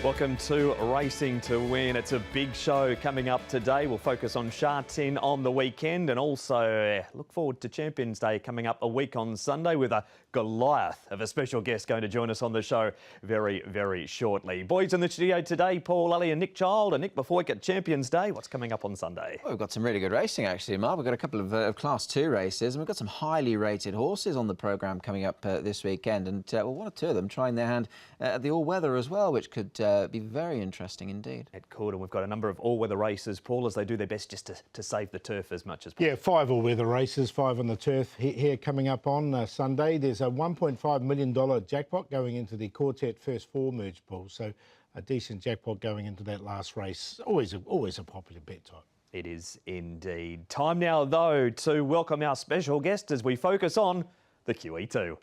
Welcome to Racing to Win. It's a big show coming up today. We'll focus on Sha Tin on the weekend and also look forward to Champions Day coming up a week on Sunday with a Goliath of a special guest going to join us on the show very, very shortly. Boys in the studio today, Paul Lally and Nick Child. And Nick, before we get Champions Day, what's coming up on Sunday? Well, we've got some really good racing actually, Mark. We've got a couple of Class 2 races and we've got some highly rated horses on the programme coming up this weekend. And one or two of them trying their hand at the all-weather as well, which could be very interesting indeed. It could, and we've got a number of all-weather races, Paul, as they do their best just to save the turf as much as possible. Yeah, 5 all-weather races, 5 on the turf here coming up on Sunday. There's a $1.5 million jackpot going into the Quartet First 4 merge pool, so a decent jackpot going into that last race. Always a popular bet type. It is indeed. Time now, though, to welcome our special guest as we focus on the QE2.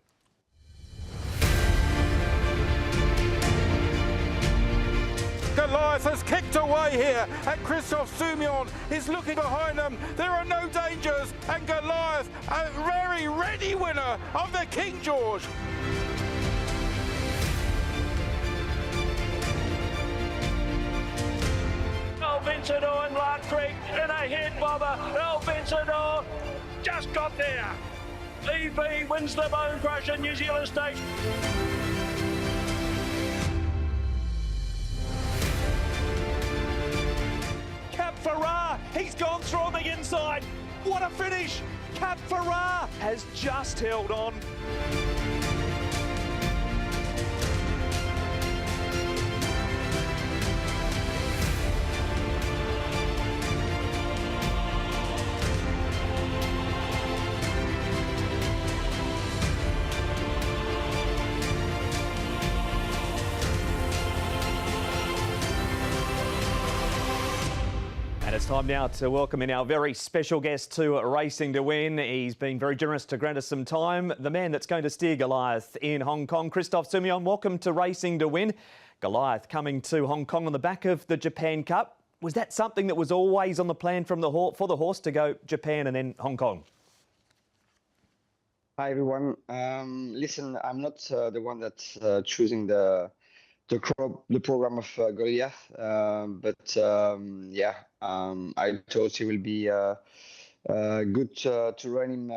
Goliath has kicked away here, and Christophe Sumion is looking behind them. There are no dangers, and Goliath, a very ready winner of the King George. El Vencedor in Lark Creek in a head bobber. El Vencedor just got there. EB wins the Bone Crusher New Zealand Stakes. Farrar, he's gone through on the inside. What a finish! Cap Farrar has just held on. And it's time now to welcome in our very special guest to Racing to Win. He's been very generous to grant us some time. The man that's going to steer Goliath in Hong Kong, Christophe Sumion. Welcome to Racing to Win. Goliath coming to Hong Kong on the back of the Japan Cup. Was that something that was always on the plan from for the horse to go Japan and then Hong Kong? Hi everyone. Listen, I'm not the one that's choosing the program of Goliath, but I thought he will be good to run him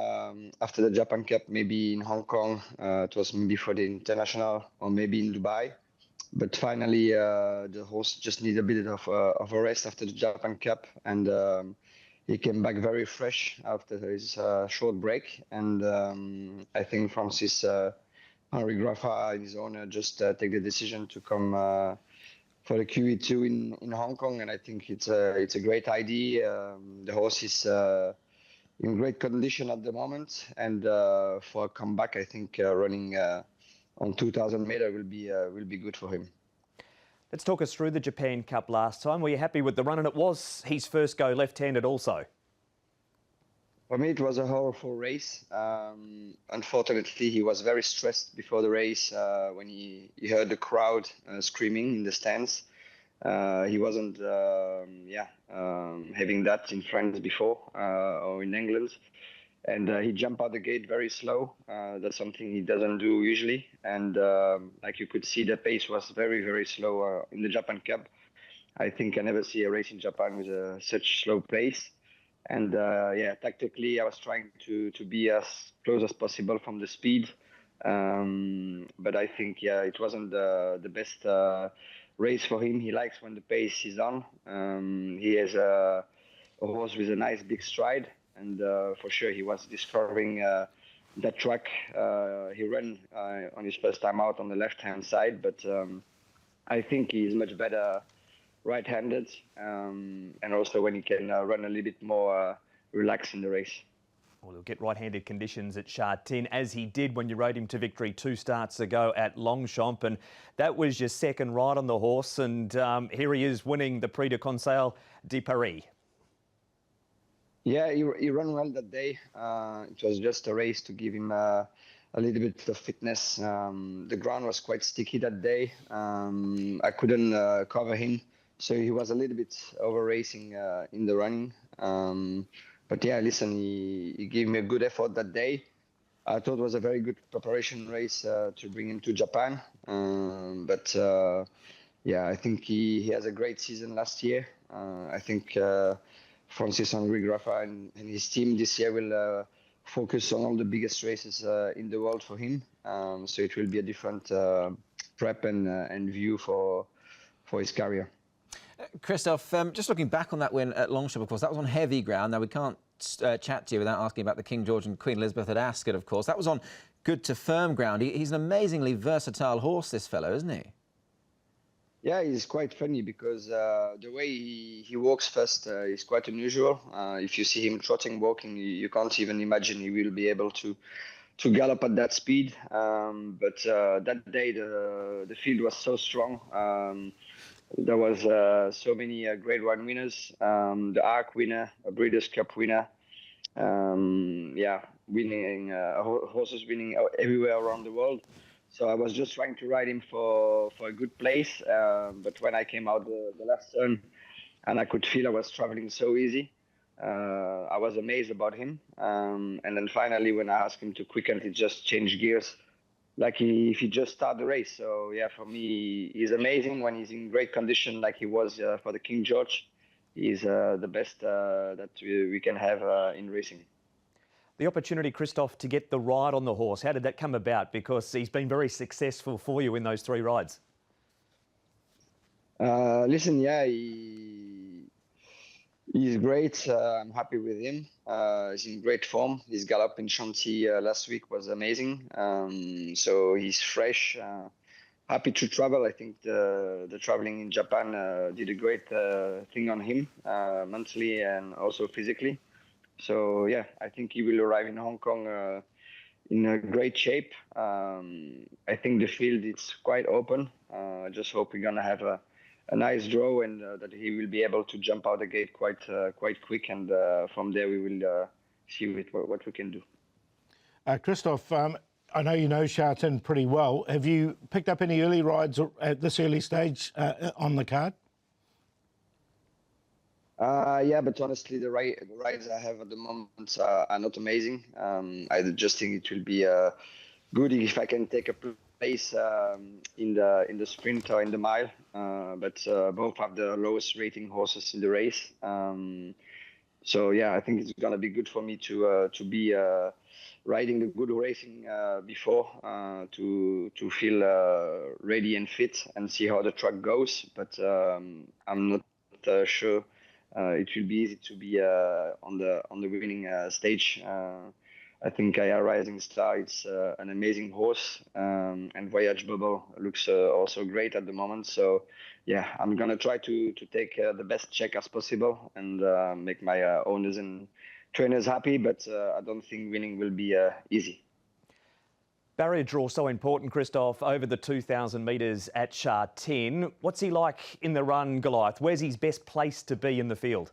after the Japan Cup, maybe in Hong Kong. It was maybe for the international or maybe in Dubai. But finally, the horse just needed a bit of a rest after the Japan Cup, and he came back very fresh after his short break. And I think Francis Henry Graffa and his owner just take the decision to come for the QE2 in Hong Kong, and I think it's a great idea. The horse is in great condition at the moment, and for a comeback, I think running on 2,000 meter will be good for him. Let's talk us through the Japan Cup last time. Were you happy with the run? And it was his first go left-handed also. For me, it was a horrible race. Unfortunately, he was very stressed before the race when he heard the crowd screaming in the stands. He wasn't having that in France before or in England. And he jumped out the gate very slow. That's something he doesn't do usually. And like you could see, the pace was very, very slow in the Japan Cup. I think I never see a race in Japan with such slow pace. And tactically, I was trying to be as close as possible from the speed. But I think, it wasn't the best race for him. He likes when the pace is on. He has a horse with a nice big stride. And for sure, he was discovering that track. He ran on his first time out on the left-hand side. But I think he's much better right-handed, and also when he can run a little bit more relaxed in the race. Well, he'll get right-handed conditions at Sha Tin, as he did when you rode him to victory 2 starts ago at Longchamp, and that was your second ride on the horse, and here he is winning the Prix de Conseil de Paris. Yeah, he ran well that day. It was just a race to give him a little bit of fitness. The ground was quite sticky that day. I couldn't cover him. So he was a little bit over racing in the running. But yeah, listen, he gave me a good effort that day. I thought it was a very good preparation race to bring him to Japan. But yeah, I think he has a great season last year. I think Francis-Henri Graffa and his team this year will focus on all the biggest races in the world for him. So it will be a different prep and view for his career. Christophe, just looking back on that win at Longchamp, of course, that was on heavy ground. Now, we can't chat to you without asking about the King George and Queen Elizabeth at Ascot, of course. That was on good to firm ground. He's an amazingly versatile horse, this fellow, isn't he? Yeah, he's quite funny because the way he walks first is quite unusual. If you see him trotting, walking, you can't even imagine he will be able to gallop at that speed. But that day, the field was so strong. There was so many Grade 1 winners, the ARC winner, a Breeders' Cup winner, winning horses winning everywhere around the world. So I was just trying to ride him for a good place. But when I came out the last turn, and I could feel I was traveling so easy, I was amazed about him. And then finally, when I asked him to quicken, he just changed gears, like if he just started the race. So yeah, for me, he's amazing when he's in great condition, like he was for the King George. He's the best that we can have in racing. The opportunity, Christophe, to get the ride on the horse, how did that come about? Because he's been very successful for you in those 3 rides. Listen, yeah, he's great. I'm happy with him. He's in great form. His gallop in Chantilly last week was amazing. So he's fresh. Happy to travel. I think the traveling in Japan did a great thing on him, mentally and also physically. So yeah, I think he will arrive in Hong Kong in a great shape. I think the field is quite open. I just hope we're gonna have a nice draw and that he will be able to jump out the gate quite quick, and from there we will see what we can do. Christophe, I know you know Sha Tin pretty well. Have you picked up any early rides at this early stage on the card? Yeah, but honestly, the rides I have at the moment are not amazing. I just think it will be good if I can take a place in the sprint or in the mile. But both have the lowest rating horses in the race. So yeah, I think it's gonna be good for me to be riding the good racing before to feel ready and fit and see how the track goes. But I'm not sure. It will be easy to be on the winning stage. I think Kaya Rising Star, it's an amazing horse, and Voyage Bubble looks also great at the moment. So yeah, I'm gonna try to take the best check as possible and make my owners and trainers happy. But I don't think winning will be easy. Barrier draw so important, Christophe, over the 2,000 metres at Sha Tin. What's he like in the run, Goliath? Where's his best place to be in the field?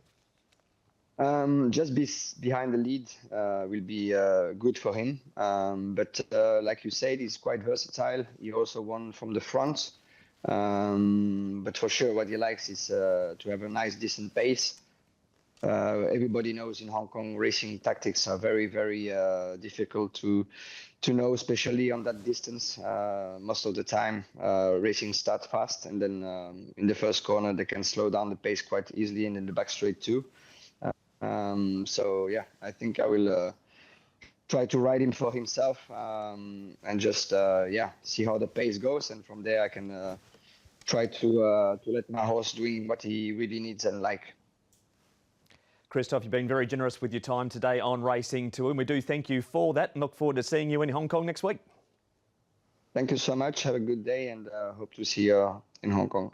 Just behind the lead will be good for him. But like you said, he's quite versatile. He also won from the front. But for sure, what he likes is to have a nice, decent pace. Everybody knows in Hong Kong racing tactics are very, very difficult to know, especially on that distance. Most of the time, racing starts fast, and then in the first corner they can slow down the pace quite easily, and in the back straight too. So yeah, I think I will try to ride him for himself and just see how the pace goes, and from there I can try to let my horse doing what he really needs and like. Christophe, you've been very generous with your time today on Racing to Win. We do thank you for that and look forward to seeing you in Hong Kong next week. Thank you so much. Have a good day and hope to see you in Hong Kong.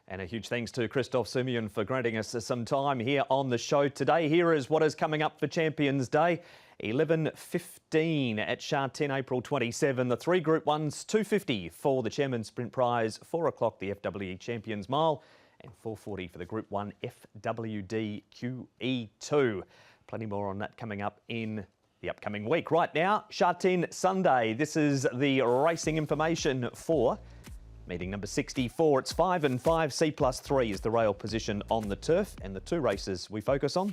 And a huge thanks to Christophe Sumion for granting us some time here on the show today. Here is what is coming up for Champions Day. 11:15 at Sha Tin, April 27. The 3 Group 1s, 250 for the Chairman's Sprint Prize, 4 o'clock the FWD Champions Mile, and 4:40 for the Group 1 FWD QEII. Plenty more on that coming up in the upcoming week. Right now, Sha Tin Sunday. This is the racing information for meeting number 64. It's 5 and 5. C+3 is the rail position on the turf, and the 2 races we focus on.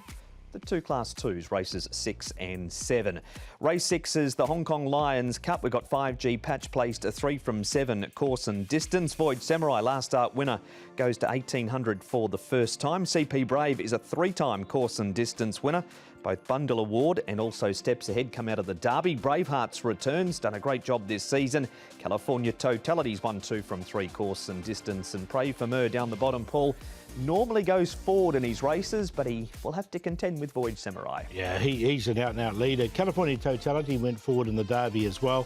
the two Class 2s, races 6 and 7. Race 6 is the Hong Kong Lions Cup. We've got 5G patch placed, a 3 from 7 course and distance. Voyage Samurai, last start winner, goes to 1800 for the first time. CP Brave is a 3-time course and distance winner. Both Bundle Award and also Steps Ahead come out of the Derby. Bravehearts returns, done a great job this season. California Totality's 1-2 from 3 course and distance. And Pray for Mer down the bottom, Paul, normally goes forward in his races, but he will have to contend with Voyage Samurai. Yeah, he's an out-and-out leader. California Totality went forward in the Derby as well.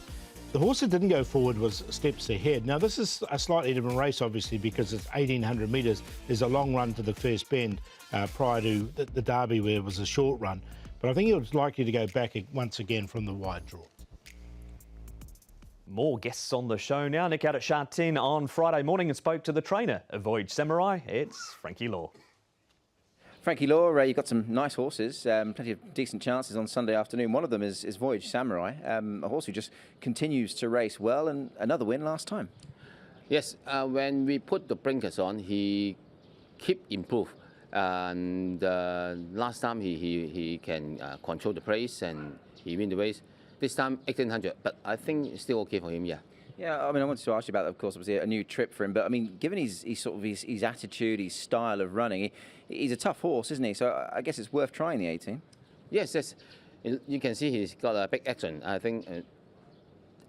The horse that didn't go forward was Steps Ahead. Now, this is a slightly different race, obviously, because it's 1,800 metres. There's a long run to the first bend prior to the Derby, where it was a short run. But I think he was likely to go back once again from the wide draw. More guests on the show now. Nick out at Sha Tin on Friday morning and spoke to the trainer of Voyage Samurai. It's Frankie Law. Frankie Law, you've got some nice horses, plenty of decent chances on Sunday afternoon. One of them is Voyage Samurai, a horse who just continues to race well, and another win last time. Yes, when we put the blinkers on, he keep improve. And last time he can control the pace and he win the race. This time 1800, but I think it's still okay for him. Yeah. Yeah, I mean, I wanted to ask you about, of course, obviously a new trip for him. But I mean, given his attitude, his style of running, he's a tough horse, isn't he? So I guess it's worth trying the 18. Yes, yes. You can see he's got a big action. I think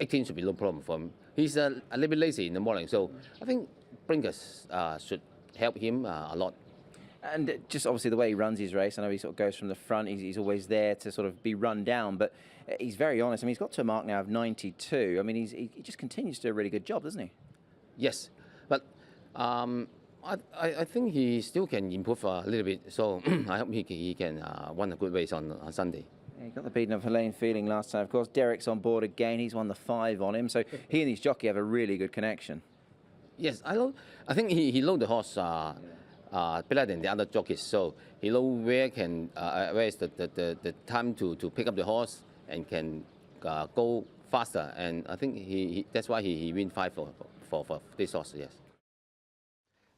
18 should be no problem for him. He's a little bit lazy in the morning, so I think blinkers should help him a lot. And just obviously the way he runs his race, I know he sort of goes from the front, he's always there to sort of be run down, but he's very honest. I mean, he's got to a mark now of 92. I mean, he just continues to do a really good job, doesn't he? Yes, but I think he still can improve a little bit, so I hope he can win a good race on Sunday. Yeah, he got the beating of Helene Feeling last time. Of course, Derek's on board again. He's won the 5 on him, so he and his jockey have a really good connection. Yes, I think he knows the horse better than the other jockeys, so he knows where is the time to pick up the horse and can go faster, and I think that's why he win 5 for this horse. Yes.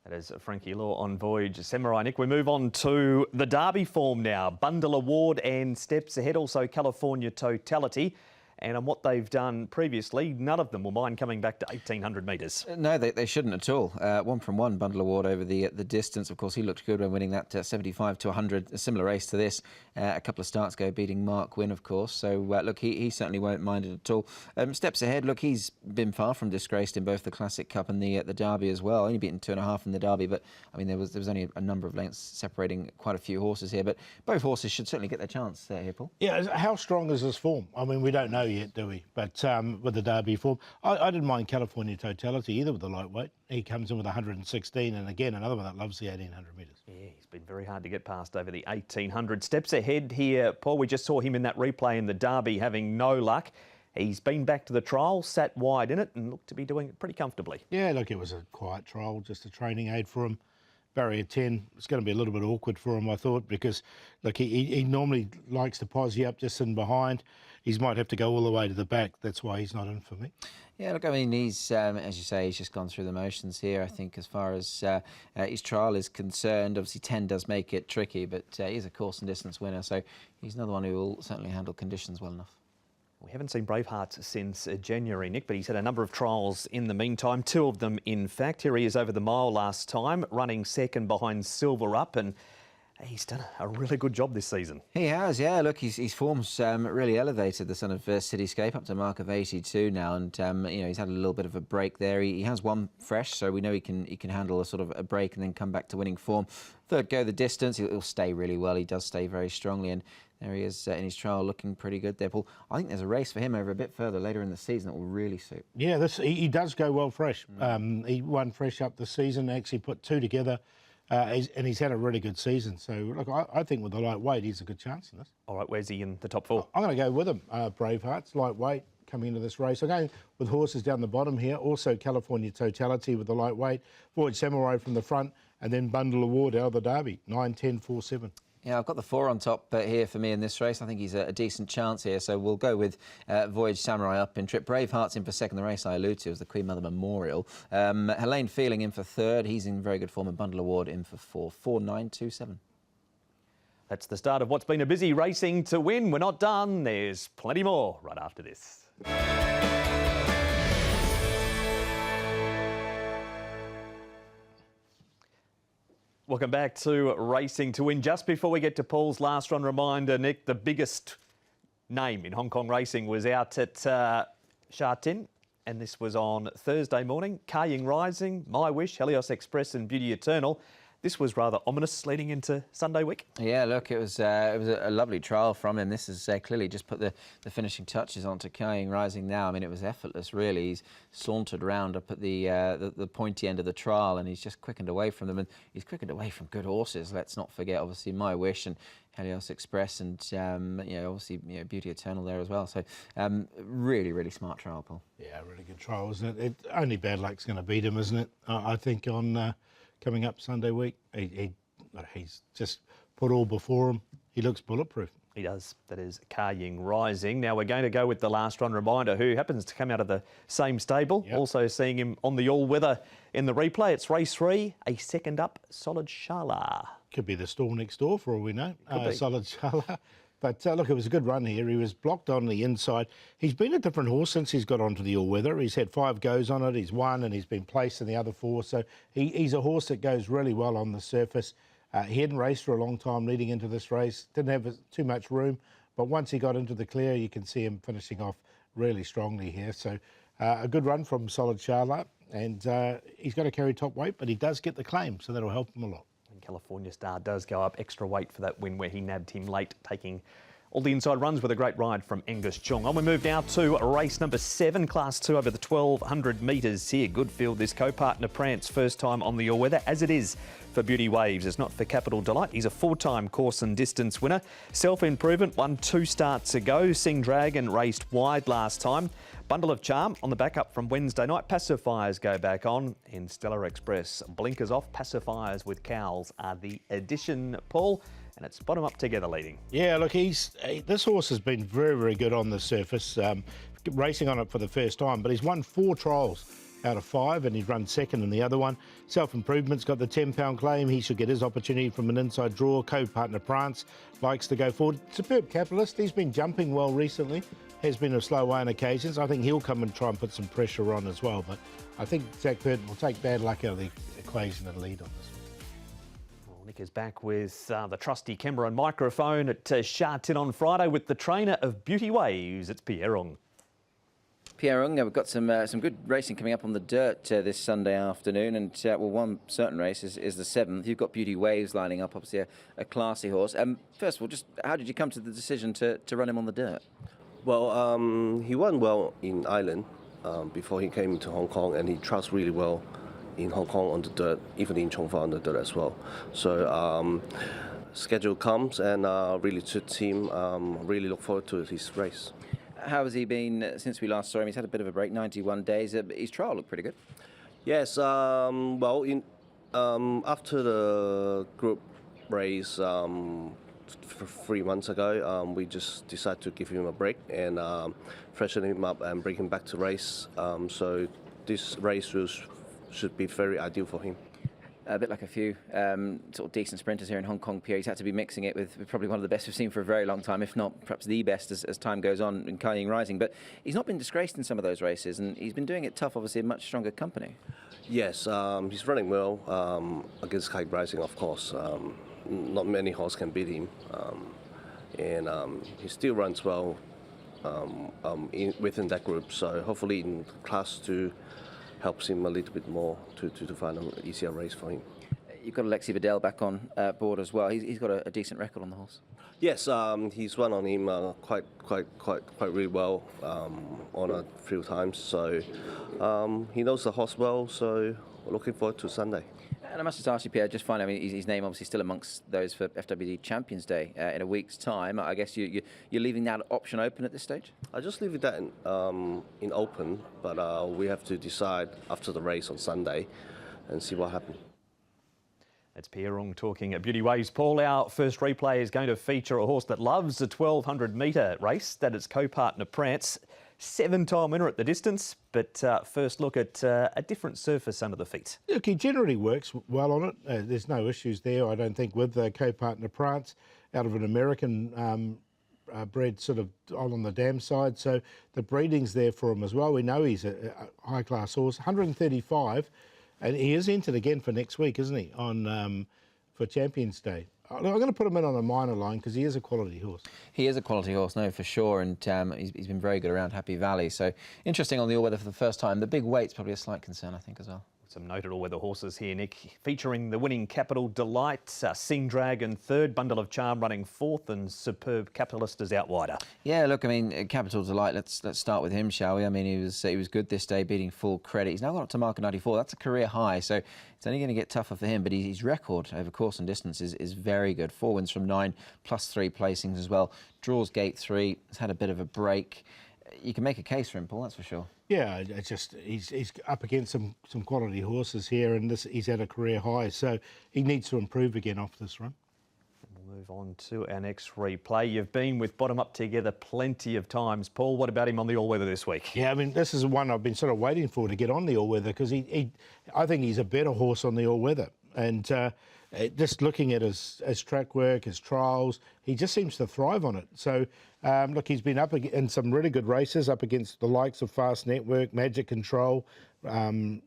That is Frankie Law on Voyage Samurai. Nick, we move on to the Derby form now. Bundle Award and Steps Ahead, also California Totality. And on what they've done previously, none of them will mind coming back to 1,800 metres. No, they shouldn't at all. 1 from 1 Bundle Award over the distance. Of course, he looked good when winning that 75 to 100, a similar race to this. A couple of starts ago, beating Mark Wynn, of course. So, look, he certainly won't mind it at all. Steps Ahead, look, he's been far from disgraced in both the Classic Cup and the Derby as well. Only beaten 2.5 in the Derby, but, I mean, there was only a number of lengths separating quite a few horses here. But both horses should certainly get their chance here, Paul. Yeah, how strong is this form? I mean, we don't know yet, do we? But with the Derby form, I didn't mind California Totality either with the lightweight. He comes in with 116, and again, another one that loves the 1,800 metres. Yeah, he's been very hard to get past over the 1,800. Steps Ahead here, Paul. We just saw him in that replay in the Derby having no luck. He's been back to the trial, sat wide in it, and looked to be doing it pretty comfortably. Yeah, look, it was a quiet trial, just a training aid for him. Barrier 10, it's going to be a little bit awkward for him, I thought, because, look, he normally likes to posse up just in behind. He might have to go all the way to the back. That's why he's not in for me. Yeah, look, I mean, he's, as you say, he's just gone through the motions here, I think, as far as his trial is concerned. Obviously, 10 does make it tricky, but he's a course and distance winner, so he's another one who will certainly handle conditions well enough. We haven't seen Bravehearts since January, Nick, but he's had a number of trials in the meantime, 2 of them, in fact. Here he is over the mile last time, running second behind Silver Up, and he's done a really good job this season. He has, yeah. Look, his form's really elevated, the son of Cityscape, up to a mark of 82 now, and you know, he's had a little bit of a break there. He has one fresh, so we know he can handle a sort of a break and then come back to winning form. Third go the distance, he'll stay really well. He does stay very strongly, and there he is in his trial, looking pretty good there, Paul. I think there's a race for him over a bit further later in the season that will really suit. Yeah, he does go well fresh. He won fresh up the season, actually put 2 together. And he's had a really good season. So, look, I think with the lightweight, he's a good chance in this. All right, where's he in the top 4? I'm going to go with him. Bravehearts, lightweight, coming into this race. I'm going with horses down the bottom here. Also, California Totality with the lightweight. Voyage Samurai from the front. And then Bundle Award out of the Derby. 9, 10, 4, 7. Yeah, I've got the 4 on top here for me in this race. I think he's a decent chance here, so we'll go with Voyage Samurai up in trip. Braveheart's in for second. The race I allude to was the Queen Mother Memorial. Helene Feeling in for third. He's in very good form. And Bundle Award in for 4. 4, 9, 2, 7. That's the start of what's been a busy Racing to Win. We're not done. There's plenty more right after this. Welcome back to Racing to Win. Just before we get to Paul's last run reminder, Nick, the biggest name in Hong Kong racing was out at Sha Tin, and this was on Thursday morning. QEII Rising, My Wish, Helios Express and Beauty Eternal. This was rather ominous leading into Sunday week. Yeah, look, it was a lovely trial from him. This has clearly just put the finishing touches onto QEII Rising now. I mean, it was effortless, really. He's sauntered around up at the pointy end of the trial, and he's just quickened away from them. And he's quickened away from good horses. Let's not forget, obviously, My Wish and Helios Express, and obviously, Beauty Eternal there as well. So, really, really smart trial, Paul. Yeah, really good trial, isn't it? Only bad luck's going to beat him, isn't it? I think on coming up Sunday week, he's just put all before him. He looks bulletproof. He does. That is QEII Rising. Now we're going to go with the last run reminder, who happens to come out of the same stable. Yep. Also seeing him on the all-weather in the replay. It's race 3, a second up, Solid Shala. Could be the stall next door for all we know. Solid Shala. But look, it was a good run here. He was blocked on the inside. He's been a different horse since he's got onto the all-weather. He's had 5 goes on it. He's won and he's been placed in the other 4. So he's a horse that goes really well on the surface. He hadn't raced for a long time leading into this race. Didn't have too much room. But once he got into the clear, you can see him finishing off really strongly here. So a good run from Solid Shala. And he's got to carry top weight, but he does get the claim. So that'll help him a lot. California Star does go up extra weight for that win where he nabbed him late, taking all the inside runs with a great ride from Angus Chung. On we move now to race number 7, Class 2 over the 1,200 metres here. Good field, this co-partner Prance, first time on the all-weather, as it is for Beauty Waves. It's not for Capital Delight. He's a 4-time course and distance winner. Self-Improvement won 2 starts ago. Sing Dragon raced wide last time. Bundle of Charm on the backup from Wednesday night. Pacifiers go back on in Stellar Express. Blinkers off. Pacifiers with Cowls are the addition, Paul. And it's bottom up together leading. Yeah, look, this horse has been very, very good on the surface, racing on it for the first time, but he's won 4 trials out of 5 and he's run second in the other one. Self-Improvement's got the £10 claim. He should get his opportunity from an inside draw. Co-partner Prance likes to go forward. Superb Capitalist. He's been jumping well recently. Has been a slow way on occasions. I think he'll come and try and put some pressure on as well, but I think Zach Burton will take bad luck out of the equation and lead on this one. Nick is back with the trusty camera and microphone at Sha Tin on Friday with the trainer of Beauty Waves. It's Pierre Ong. Pierre Ong, we've got some good racing coming up on the dirt this Sunday afternoon, and one certain race is the 7th. You've got Beauty Waves lining up, obviously a classy horse. First of all, just how did you come to the decision to run him on the dirt? Well, he won well in Ireland before he came to Hong Kong, and he trusts really well in Hong Kong on the dirt, even in Chongfa on the dirt as well. So schedule comes and really suits him. Really look forward to his race. How has he been since we last saw him? He's had a bit of a break, 91 days. His trial looked pretty good. Yes, well, after the group race 3 months ago, we just decided to give him a break and freshen him up and bring him back to race. So this race should be very ideal for him. A bit like a few sort of decent sprinters here in Hong Kong, Pierre. He's had to be mixing it with probably one of the best we've seen for a very long time, if not perhaps the best as time goes on in QEII Rising. But he's not been disgraced in some of those races, and he's been doing it tough, obviously, in much stronger company. Yes, he's running well against QEII Rising, of course. Not many horses can beat him, and he still runs well within that group. So hopefully in Class 2 helps him a little bit more to find an easier race for him. You've got Alexi Bedell back on board as well. He's got a decent record on the horse. Yes, he's run on him quite really well on a few times. So he knows the horse well. So we're looking forward to Sunday. And I must just ask you, Pierre, just finally, I mean, his name obviously still amongst those for FWD Champions Day in a week's time. I guess you're leaving that option open at this stage? I just leave that in open, but we have to decide after the race on Sunday and see what happens. That's Pierre Ong talking at Beauty Waves. Paul, our first replay is going to feature a horse that loves the 1,200 metre race. That is co-partner Prance. 7-time winner at the distance, but first look at a different surface under the feet. Look, he generally works well on it. There's no issues there, I don't think, with co-partner Prance. out of an American bred sort of on the dam side. So the breeding's there for him as well. We know he's a high-class horse, 135, and he is entered again for next week, isn't he, on for Champions Day. I'm going to put him in on a minor line because he is a quality horse. He is a quality horse, no, for sure, and he's been very good around Happy Valley. So interesting on the all-weather for the first time. The big weight's probably a slight concern, I think, as well. Some noted all-weather horses here, Nick, featuring the winning Capital Delight, Sing Dragon third, Bundle of Charm running fourth, and Superb Capitalist is out wider. Yeah, look, I mean, Capital Delight. Let's start with him, shall we? I mean, he was good this day, beating Full Credit. He's now got up to marker 94. That's a career high, so it's only going to get tougher for him. But his record over course and distance is very good. 4 wins from 9, plus 3 placings as well. Draws gate 3. Has had a bit of a break. You can make a case for him, Paul. That's for sure. Yeah, it's just he's up against some quality horses here, and he's at a career high, so he needs to improve again off this run. We'll move on to our next replay. You've been with Bottom Up Together plenty of times, Paul. What about him on the all-weather this week? Yeah, I mean, this is one I've been sort of waiting for to get on the all-weather because I think he's a better horse on the all-weather, and just looking at his track work, his trials, he just seems to thrive on it. So, look, he's been up in some really good races, up against the likes of Fast Network, Magic Control, Green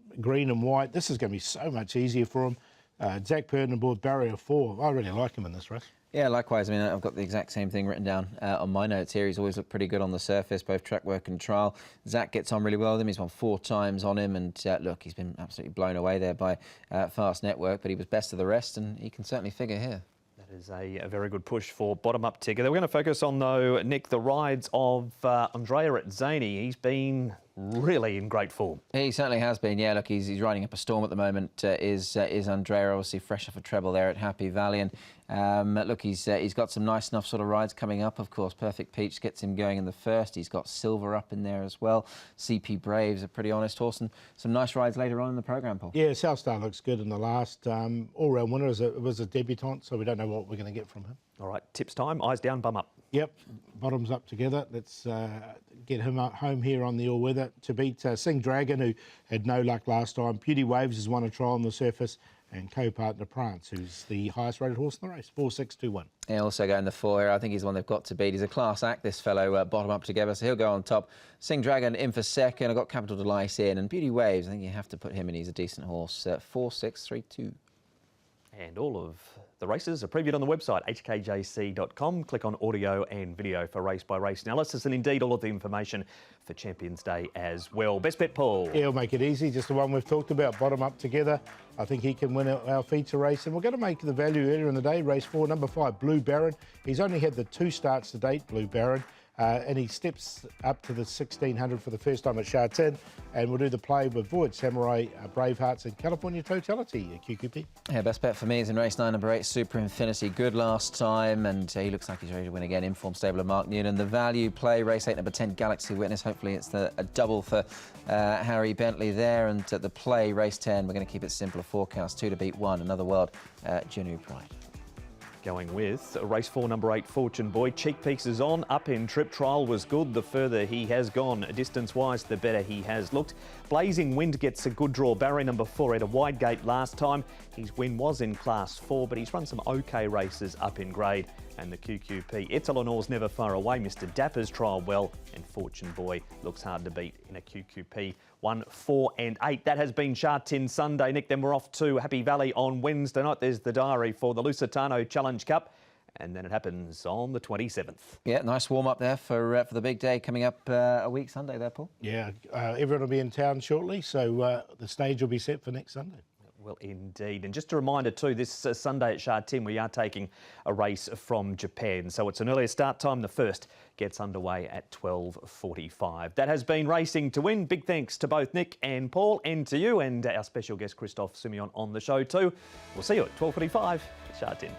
and White. This is going to be so much easier for him. Zach Purden aboard Barrier 4. I really like him in this race. Yeah, likewise. I mean, I've got the exact same thing written down on my notes here. He's always looked pretty good on the surface, both track work and trial. Zach gets on really well with him. He's won 4 times on him. And look, he's been absolutely blown away there by Fast Network, but he was best of the rest, and he can certainly figure here. That is a very good push for Bottom Up Together. We're going to focus on, though, Nick, the rides of Andrea at Zany. He's been really in great form. He certainly has been. Yeah, look, he's riding up a storm at the moment. Is Andrea, obviously fresh off a treble there at Happy Valley, and look, he's got some nice enough sort of rides coming up. Of course, Perfect Peach gets him going in the first. He's got Silver up in there as well. CP Brave's a pretty honest horse, and some nice rides later on in the programme, Paul. Yeah, South Star looks good in the last all-round winner. Was a debutant, so we don't know what we're going to get from him. All right, tips time. Eyes down, bum up. Yep, bottoms up together. Let's get him home here on the all-weather to beat Sing Dragon, who had no luck last time. Beauty Waves has won a trial on the surface, and co-partner Prance, who's the highest-rated horse in the race, 4-6-2-1. Yeah, also going the 4 here. I think he's the one they've got to beat. He's a class act, this fellow, Bottom Up Together, so he'll go on top. Sing Dragon in for second. I've got Capital Delight in, and Beauty Waves, I think you have to put him in. He's a decent horse, 4-6-3-2. And all of the races are previewed on the website, hkjc.com. Click on audio and video for race-by-race analysis, and indeed all of the information for Champions Day as well. Best bet, Paul. He'll make it easy, just the one we've talked about, Bottom Up Together. I think he can win our feature race, and we're going to make the value earlier in the day, race 4, number 5, Blue Baron. He's only had the 2 starts to date, Blue Baron. And he steps up to the 1600 for the first time at Sha Tin, and we'll do the play with Voyage Samurai, Bravehearts and California Totality, QQP. Yeah, best bet for me is in race 9, number 8, Super Infinity. Good last time, and he looks like he's ready to win again. Inform stable of Mark Noonan. The value play, race 8, number 10, Galaxy Witness. Hopefully it's a double for Harry Bentley there. And the play, race 10, we're going to keep it simple. A forecast, 2 to beat 1. Another World, Janu Pride. Going with race 4, number 8, Fortune Boy. Cheek Peaks is on, up in trip. Trial was good. The further he has gone distance-wise, the better he has looked. Blazing Wind gets a good draw. Barrier number 4 at a wide gate last time. His win was in Class 4, but he's run some OK races up in grade. And the QQP, Etelenor's never far away. Mr. Dapper's trialled well, and Fortune Boy looks hard to beat in a QQP 1, 4 and 8. That has been Sha Tin Sunday, Nick. Then we're off to Happy Valley on Wednesday night. There's the diary for the Lusitano Challenge Cup, and then it happens on the 27th. Yeah, nice warm-up there for the big day coming up a week Sunday there, Paul. Yeah, everyone will be in town shortly, so the stage will be set for next Sunday. Well, indeed. And just a reminder too, this Sunday at Sha Tin, we are taking a race from Japan. So it's an earlier start time. The first gets underway at 12:45. That has been Racing to Win. Big thanks to both Nick and Paul, and to you and our special guest, Christophe Sumion, on the show too. We'll see you at 12:45 at Sha Tin.